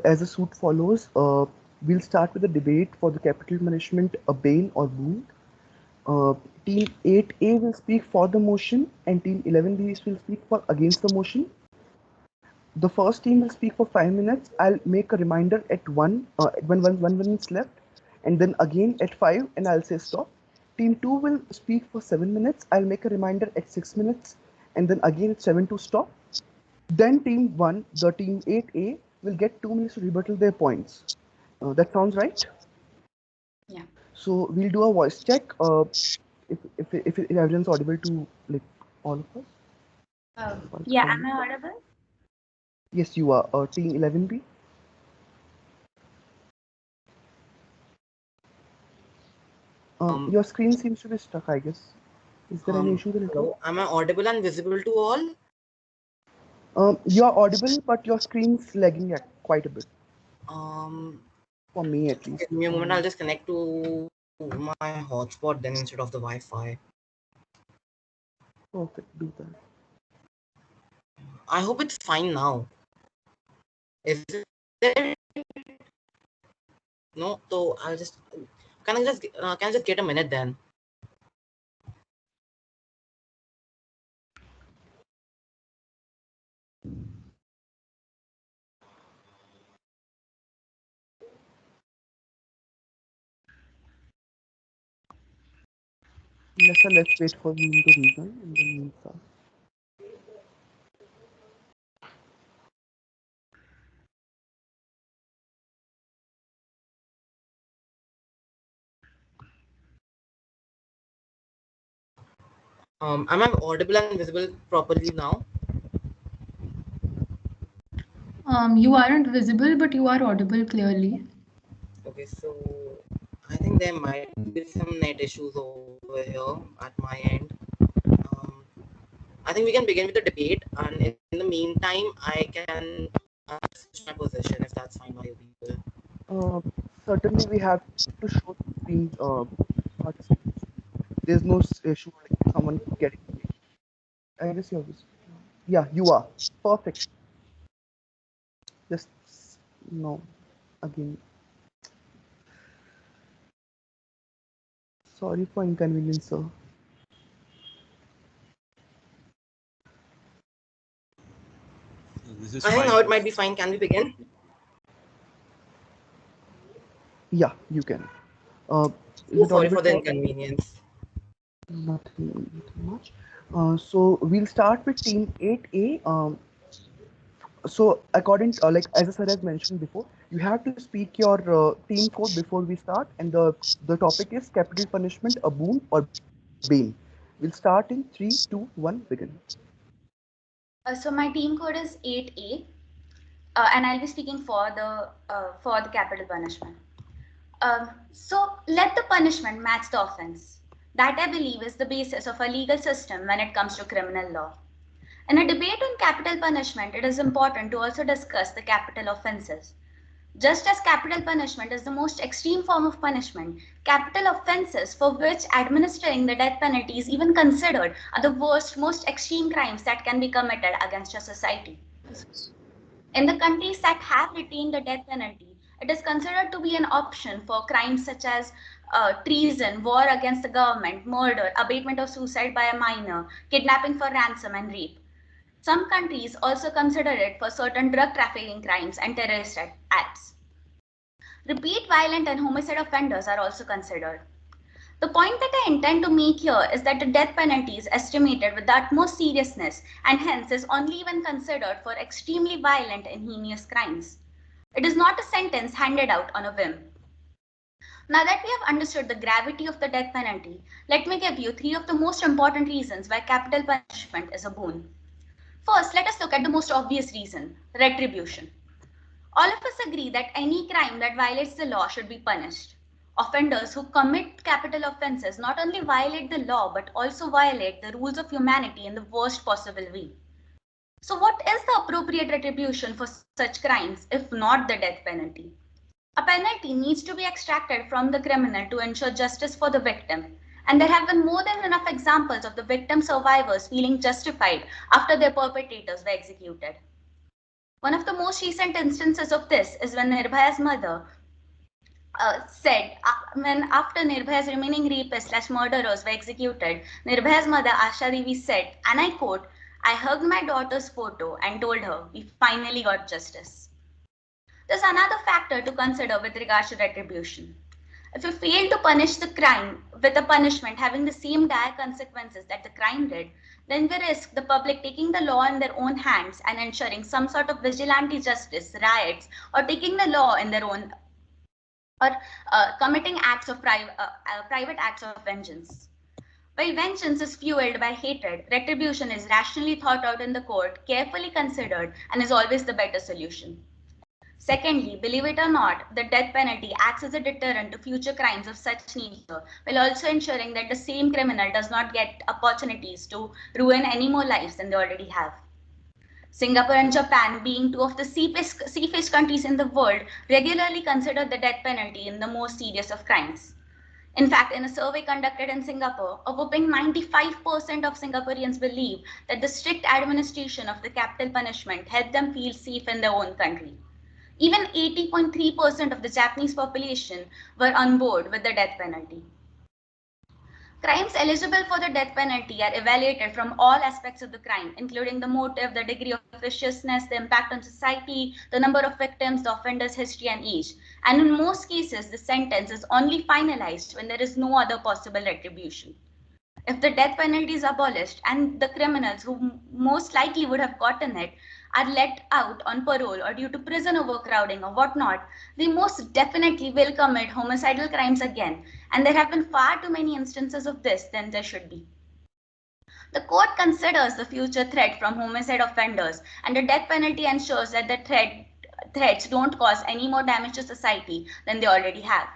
As the suit follows, we'll start with the debate for the capital punishment, a Bane or Boon. Team 8A will speak for the motion, and Team 11B will speak for against the motion. The first team will speak for 5 minutes. I'll make a reminder at when 1 minute left, and then again at 5, and I'll say stop. Team 2 will speak for 7 minutes. I'll make a reminder at 6 minutes, and then again at 7 to stop. Then team 1, the team 8A, will get 2 minutes to rebuttal their points. That sounds right? Yeah. So we'll do a voice check. If everyone's audible to like all of us. Yeah, am I audible? Yes, you are. Team 11B. Your screen seems to be stuck, I guess. Is there any issue there? Hello, am I audible and visible to all? You are audible, but your screen's lagging quite a bit. For me, at least. Give me a moment. I'll just connect to my hotspot then instead of the Wi-Fi. Perfect. Do that. I hope it's fine now. Is it? No, so I'll just can I just get a minute then? Yes, sir, let's wait for him to rejoin and then we'll start. Am I audible and visible properly now? You aren't visible, but you are audible clearly. Okay, so I think there might be some net issues over here at my end. I think we can begin with the debate, and in the meantime, I can switch my position if that's fine by you people. Certainly, we have to show the screen participants. There's no issue like someone getting. I guess you're. Yeah, you are. Perfect. Just no. Again. Sorry for inconvenience, sir. this I think fine? now it might be fine. Can we begin? Yeah, you can. Is So it sorry audible for the for inconvenience. nothing much? So we'll start with team 8A. So according like as sir has mentioned before, you have to speak your team code before we start, and the topic is capital punishment, a boon or bane. We'll start in 3, 2, 1, begin. So my team code is 8A, and I'll be speaking for the capital punishment. So let the punishment match the offense. That I believe is the basis of a legal system when it comes to criminal law. In a debate on capital punishment, it is important to also discuss the capital offenses. Just as capital punishment is the most extreme form of punishment, capital offenses for which administering the death penalty is even considered are the worst, most extreme crimes that can be committed against a society. In the countries that have retained the death penalty, it is considered to be an option for crimes such as treason, war against the government, murder, abatement of suicide by a minor, kidnapping for ransom, and rape. Some countries also consider it for certain drug trafficking crimes and terrorist acts. Repeat violent and homicide offenders are also considered. The point that I intend to make here is that the death penalty is estimated with the utmost seriousness and hence is only even considered for extremely violent and heinous crimes. It is not a sentence handed out on a whim. Now that we have understood the gravity of the death penalty, let me give you 3 of the most important reasons why capital punishment is a boon. First, let us look at the most obvious reason, retribution. All of us agree that any crime that violates the law should be punished. Offenders who commit capital offenses not only violate the law but also violate the rules of humanity in the worst possible way. So, what is the appropriate retribution for such crimes if not the death penalty? A penalty needs to be extracted from the criminal to ensure justice for the victim. And there have been more than enough examples of the victim survivors feeling justified after their perpetrators were executed. One of the most recent instances of this is when Nirbhaya's mother said, when after Nirbhaya's remaining rapists slash murderers were executed, Nirbhaya's mother Asha Devi said, and I quote, "I hugged my daughter's photo and told her we finally got justice." There's another factor to consider with regards to retribution. If you fail to punish the crime with a punishment having the same dire consequences that the crime did, then we risk the public taking the law in their own hands and ensuring some sort of vigilante justice, riots, or taking the law in their own, or committing acts of private acts of vengeance. While vengeance is fueled by hatred, retribution is rationally thought out in the court, carefully considered, and is always the better solution. Secondly, believe it or not, the death penalty acts as a deterrent to future crimes of such nature, while also ensuring that the same criminal does not get opportunities to ruin any more lives than they already have. Singapore and Japan, being 2 of the seaface countries in the world, regularly consider the death penalty in the most serious of crimes. In fact, in a survey conducted in Singapore, a whopping 95% of Singaporeans believe that the strict administration of the capital punishment helped them feel safe in their own country. Even 80.3% of the Japanese population were on board with the death penalty. Crimes eligible for the death penalty are evaluated from all aspects of the crime, including the motive, the degree of viciousness, the impact on society, the number of victims, the offender's history and age. And in most cases, the sentence is only finalized when there is no other possible retribution. If the death penalty is abolished and the criminals who most likely would have gotten it are let out on parole or due to prison overcrowding or whatnot, they most definitely will commit homicidal crimes again. And there have been far too many instances of this than there should be. The court considers the future threat from homicide offenders, and the death penalty ensures that the threats don't cause any more damage to society than they already have.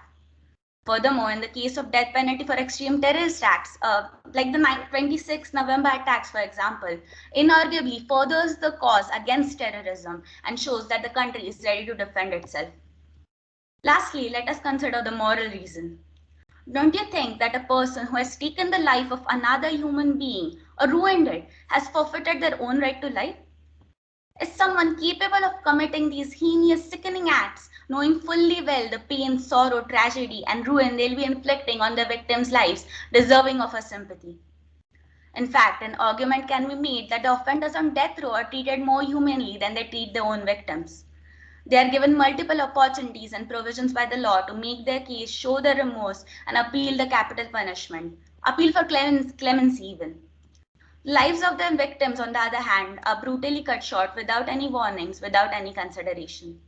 Furthermore, in the case of death penalty for extreme terrorist acts, like the 26 November attacks, for example, inarguably furthers the cause against terrorism and shows that the country is ready to defend itself. Lastly, let us consider the moral reason. Don't you think that a person who has taken the life of another human being or ruined it has forfeited their own right to life? Is someone capable of committing these heinous, sickening acts, knowing fully well the pain, sorrow, tragedy, and ruin they'll be inflicting on their victims' lives, deserving of our sympathy? In fact, an argument can be made that the offenders on death row are treated more humanely than they treat their own victims. They are given multiple opportunities and provisions by the law to make their case, show their remorse, and appeal the capital punishment. Appeal for clemency even. Lives of the victims, on the other hand, are brutally cut short without any warnings, without any consideration.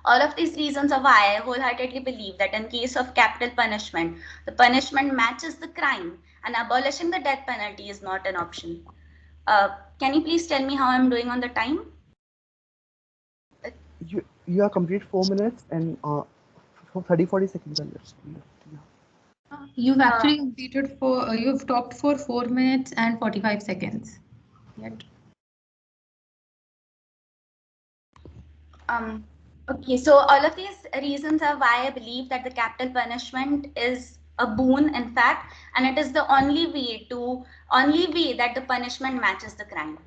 All of these reasons are why I wholeheartedly believe that in case of capital punishment, the punishment matches the crime and abolishing the death penalty is not an option. Can you please tell me how I'm doing on the time? You are complete 4 minutes and 30-40 seconds are left. Yeah. You've actually completed you've talked for 4 minutes and 45 seconds. Yet. Okay, so all of these reasons are why I believe that the capital punishment is a boon, in fact, and it is the only way that the punishment matches the crime.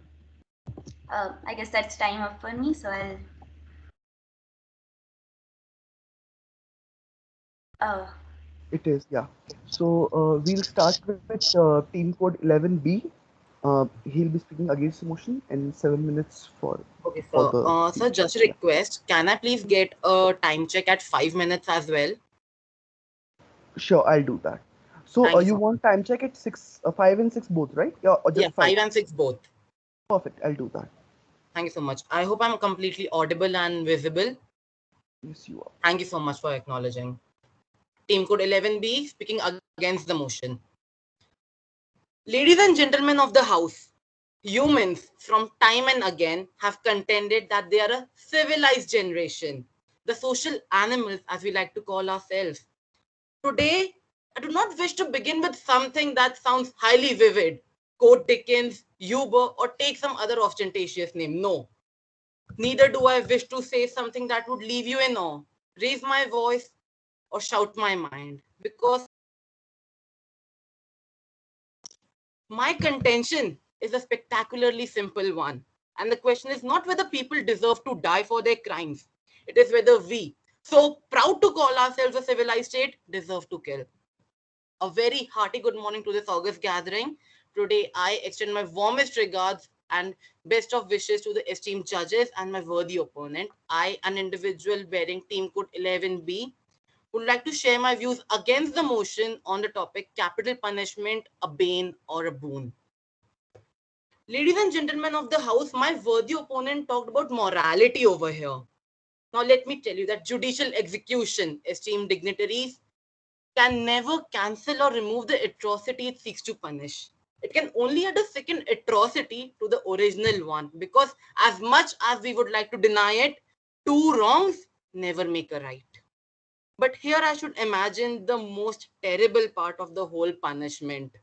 I guess that's time up for me, so I'll. It is, yeah. So we'll start with team code 11B. He'll be speaking against the motion and 7 minutes for the. Sir, just a request. Can I please get a time check at 5 minutes as well? Sure, I'll do that. So you want time check at 5 and 6 both, right? Yeah, or just 5 and 6 both. Perfect, I'll do that. Thank you so much. I hope I'm completely audible and visible. Yes, you are. Thank you so much for acknowledging. Team code 11B speaking against the motion. Ladies and gentlemen of the House, humans from time and again have contended that they are a civilized generation, the social animals as we like to call ourselves. Today, I do not wish to begin with something that sounds highly vivid, quote Dickens, Huber, or take some other ostentatious name. No. Neither do I wish to say something that would leave you in awe, raise my voice, or shout my mind, because my contention is a spectacularly simple one. And the question is not whether people deserve to die for their crimes. It is whether we, so proud to call ourselves a civilized state, deserve to kill. A very hearty good morning to this August gathering. Today, I extend my warmest regards and best of wishes to the esteemed judges and my worthy opponent. I, an individual bearing team code 11B, would like to share my views against the motion on the topic capital punishment, a bane or a boon. Ladies and gentlemen of the House, my worthy opponent talked about morality over here. Now let me tell you that judicial execution, esteemed dignitaries, can never cancel or remove the atrocity it seeks to punish. It can only add a second atrocity to the original one, because as much as we would like to deny it, two wrongs never make a right. But here I should imagine the most terrible part of the whole punishment.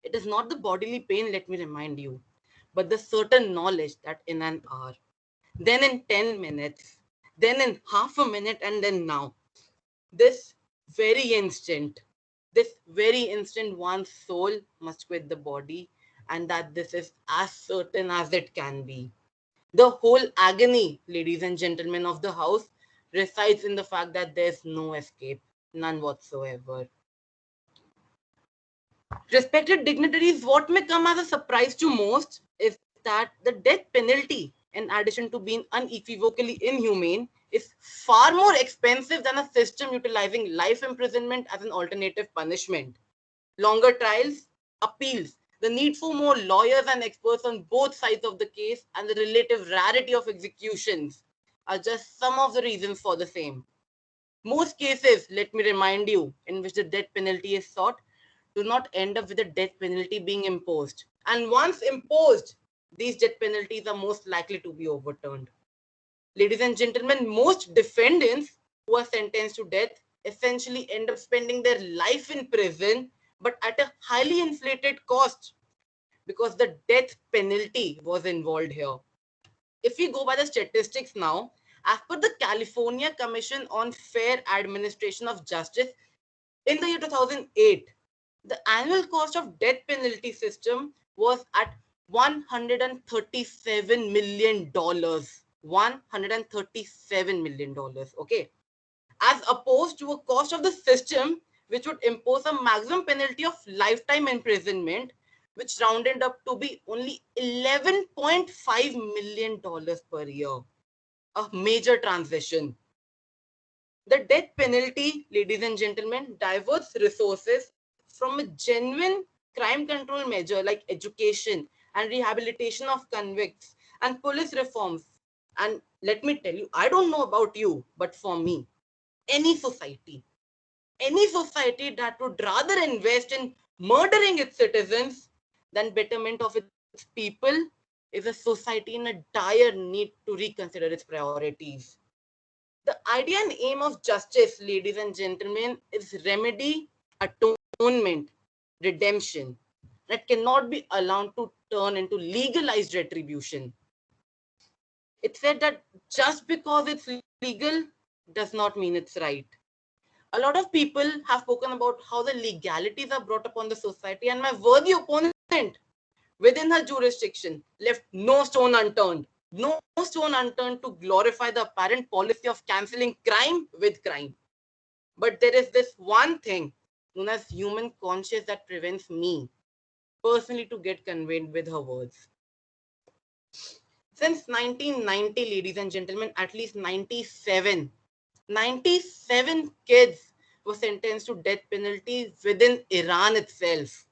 It is not the bodily pain, let me remind you, but the certain knowledge that in an hour, then in 10 minutes, then in half a minute, and then now, this very instant, one's soul must quit the body, and that this is as certain as it can be. The whole agony, ladies and gentlemen of the House, resides in the fact that there's no escape, none whatsoever. Respected dignitaries, what may come as a surprise to most is that the death penalty, in addition to being unequivocally inhumane, is far more expensive than a system utilizing life imprisonment as an alternative punishment. Longer trials, appeals, the need for more lawyers and experts on both sides of the case, and the relative rarity of executions are just some of the reasons for the same. Most cases, let me remind you, in which the death penalty is sought, do not end up with the death penalty being imposed. And once imposed, these death penalties are most likely to be overturned. Ladies and gentlemen, most defendants who are sentenced to death essentially end up spending their life in prison, but at a highly inflated cost, because the death penalty was involved here. If we go by the statistics now, as per the California Commission on Fair Administration of Justice, in the year 2008, the annual cost of death penalty system was at $137 million. $137 million. Okay. As opposed to a cost of the system, which would impose a maximum penalty of lifetime imprisonment, which rounded up to be only $11.5 million per year. A major transition. The death penalty, ladies and gentlemen, diverts resources from a genuine crime control measure like education and rehabilitation of convicts and police reforms. And let me tell you, I don't know about you, but for me, any society that would rather invest in murdering its citizens than betterment of its people is a society in a dire need to reconsider its priorities. The idea and aim of justice, ladies and gentlemen, is remedy, atonement, redemption. That cannot be allowed to turn into legalized retribution. It said that just because it's legal does not mean it's right. A lot of people have spoken about how the legalities are brought upon the society, and my worthy opponent within her jurisdiction left no stone unturned. No stone unturned to glorify the apparent policy of cancelling crime with crime. But there is this one thing known as human conscience that prevents me personally to get conveyed with her words. Since 1990, ladies and gentlemen, at least 97 kids were sentenced to death penalty within Iran itself.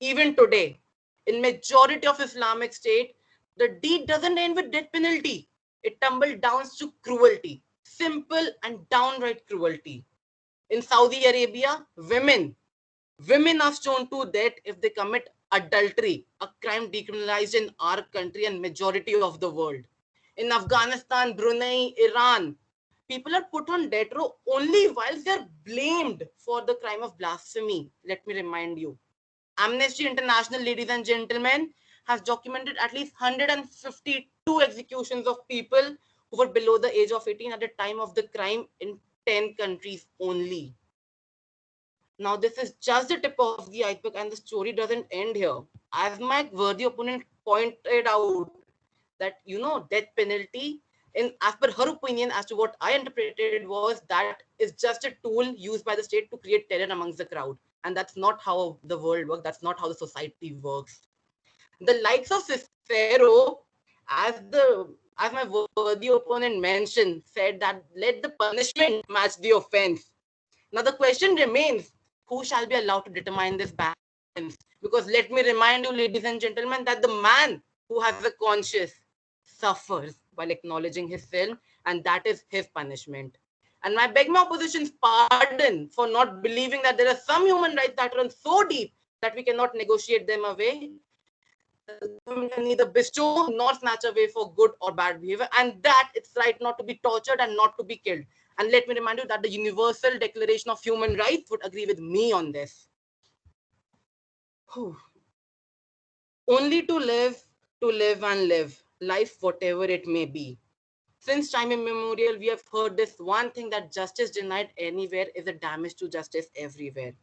Even today, in majority of Islamic state, the deed doesn't end with death penalty. It tumbled down to cruelty, simple and downright cruelty. In Saudi Arabia, women are stoned to death if they commit adultery, a crime decriminalized in our country and majority of the world. In Afghanistan, Brunei, Iran, people are put on death row only whilst they are blamed for the crime of blasphemy. Let me remind you. Amnesty International, ladies and gentlemen, has documented at least 152 executions of people who were below the age of 18 at the time of the crime in 10 countries only. Now, this is just the tip of the iceberg, and the story doesn't end here. As my worthy opponent pointed out, that death penalty, as per her opinion, as to what I interpreted, was that is just a tool used by the state to create terror amongst the crowd, and that's not how the world works. That's not how the society works. The likes of Cicero, as my worthy opponent mentioned, said that let the punishment match the offense. Now the question remains, who shall be allowed to determine this balance? Because let me remind you, ladies and gentlemen, that the man who has a conscience suffers while acknowledging his sin, and that is his punishment. And I beg my opposition's pardon for not believing that there are some human rights that run so deep that we cannot negotiate them away. The government can neither bestow nor snatch away for good or bad behavior, and that it's right not to be tortured and not to be killed. And let me remind you that the Universal Declaration of Human Rights would agree with me on this. Only to live and live, life whatever it may be. Since time immemorial, we have heard this one thing, that justice denied anywhere is a damage to justice everywhere.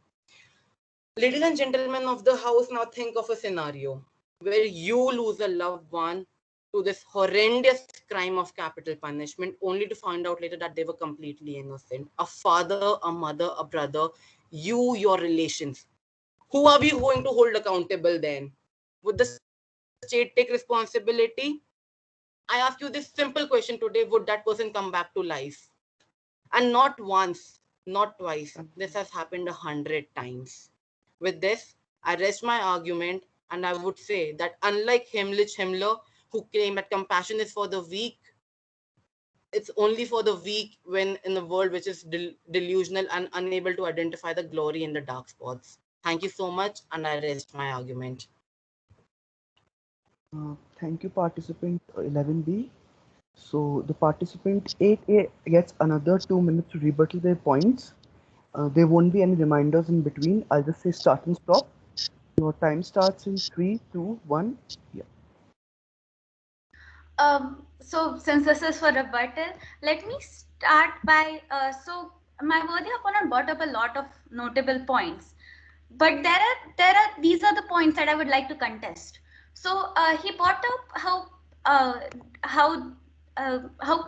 Ladies and gentlemen of the house, now think of a scenario where you lose a loved one to this horrendous crime of capital punishment, only to find out later that they were completely innocent. A father, a mother, a brother, your relations. Who are we going to hold accountable then? Would the state take responsibility? I ask you this simple question today, would that person come back to life? And not once, not twice. This has happened 100 times. With this, I rest my argument, and I would say that unlike Himmler, who claimed that compassion is for the weak, it's only for the weak when in a world which is delusional and unable to identify the glory in the dark spots. Thank you so much, and I rest my argument. Thank you, participant 11B. So the participant 8A gets another 2 minutes to rebuttal their points. There won't be any reminders in between. I'll just say start and stop. Your time starts in 3, 2, 1. Yeah. So since this is for rebuttal, let me start by, so my worthy opponent brought up a lot of notable points, but these are the points that I would like to contest. So he brought up how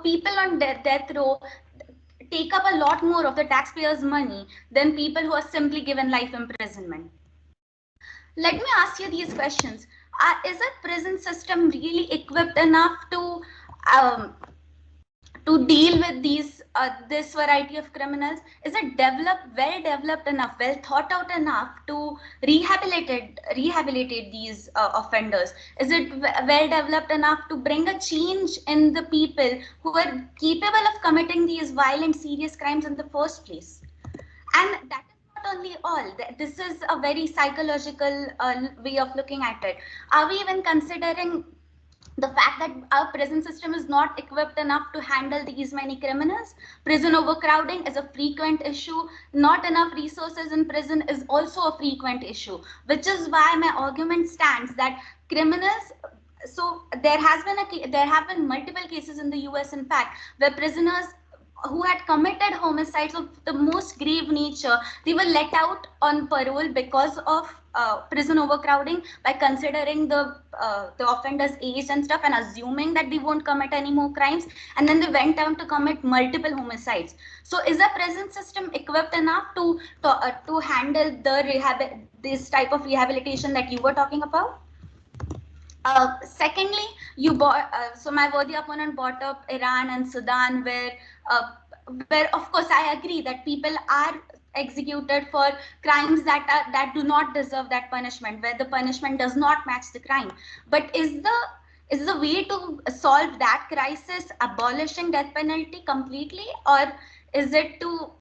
people on death row take up a lot more of the taxpayers' money than people who are simply given life imprisonment. Let me ask you these questions. Is a prison system really equipped enough um, to deal with this variety of criminals? Is it well developed enough, well thought out enough to rehabilitate these offenders? Is it well developed enough to bring a change in the people who are capable of committing these violent, serious crimes in the first place? And that is not only all. This is a very psychological way of looking at it. Are we even considering the fact that our prison system is not equipped enough to handle these many criminals? Prison overcrowding is a frequent issue. Not enough resources in prison is also a frequent issue, which is why my argument stands that criminals. So there have been multiple cases in the US, in fact, where prisoners who had committed homicides of the most grave nature, they were let out on parole because of prison overcrowding, by considering the offender's age and stuff and assuming that they won't commit any more crimes, and then they went on to commit multiple homicides. So is the prison system equipped enough to handle this type of rehabilitation that you were talking about? Secondly, so my worthy opponent brought up Iran and Sudan, where of course I agree that people are executed for crimes that do not deserve that punishment, where the punishment does not match the crime. But is the way to solve that crisis abolishing death penalty completely, or is it to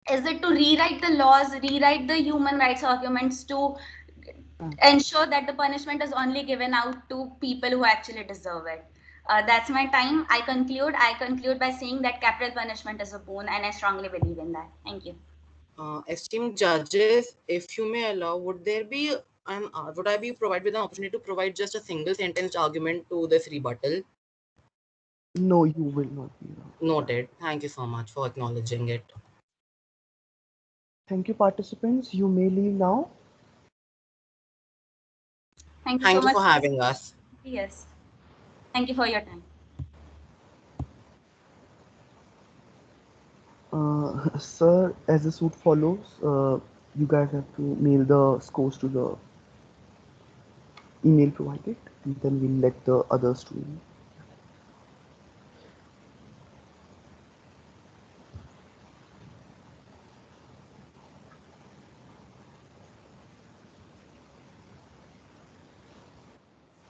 rewrite the laws, rewrite the human rights arguments to ensure that the punishment is only given out to people who actually deserve it? That's my time. I conclude by saying that capital punishment is a boon, and I strongly believe in that. Thank you. Esteemed judges, if you may allow, would I be provided with an opportunity to provide just a single sentence argument to this rebuttal? No, you will not be. Noted. Thank you so much for acknowledging it. Thank you, participants. You may leave now. Thank you so much for having us. Yes. Thank you for your time. Sir, as the suit follows, you guys have to mail the scores to the email provided, and then we'll let the others to you.